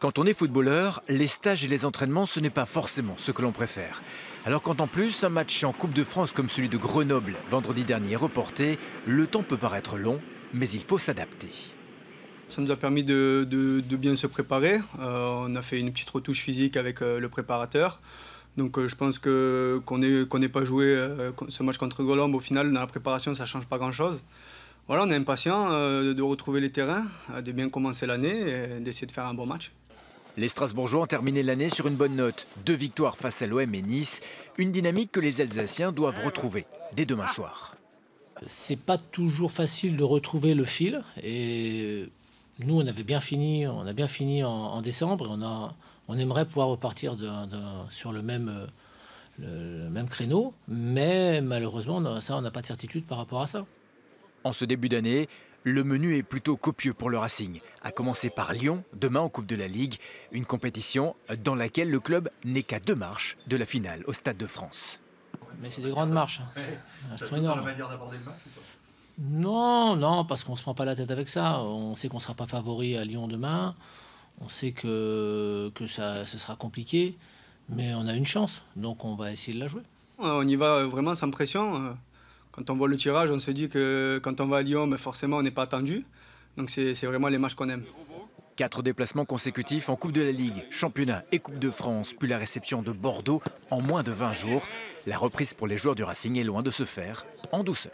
Quand on est footballeur, les stages et les entraînements, ce n'est pas forcément ce que l'on préfère. Alors quand en plus un match en Coupe de France comme celui de Grenoble vendredi dernier est reporté, le temps peut paraître long, mais il faut s'adapter. Ça nous a permis de bien se préparer. On a fait une petite retouche physique avec le préparateur. Donc je pense qu'on n'ait pas joué ce match contre Grenoble, au final, dans la préparation, ça ne change pas grand-chose. Voilà, on est impatient de retrouver les terrains, de bien commencer l'année et d'essayer de faire un bon match. Les Strasbourgeois ont terminé l'année sur une bonne note. 2 victoires face à l'OM et Nice. Une dynamique que les Alsaciens doivent retrouver dès demain soir. C'est pas toujours facile de retrouver le fil. Et nous, on a bien fini en décembre. On aimerait pouvoir repartir sur le même créneau. Mais malheureusement, on n'a pas de certitude par rapport à ça. En ce début d'année, le menu est plutôt copieux pour le Racing. À commencer par Lyon, demain en Coupe de la Ligue. Une compétition dans laquelle le club n'est qu'à 2 marches de la finale au Stade de France. Mais c'est des grandes marches. Elles sont énormes. La manière d'aborder le match ou pas ? Non, parce qu'on ne se prend pas la tête avec ça. On sait qu'on ne sera pas favori à Lyon demain. On sait que ce sera compliqué. Mais on a une chance, donc on va essayer de la jouer. On y va vraiment sans pression. Quand on voit le tirage, on se dit que quand on va à Lyon, forcément, on n'est pas attendu. Donc c'est vraiment les matchs qu'on aime. 4 déplacements consécutifs en Coupe de la Ligue, Championnat et Coupe de France, puis la réception de Bordeaux en moins de 20 jours. La reprise pour les joueurs du Racing est loin de se faire en douceur.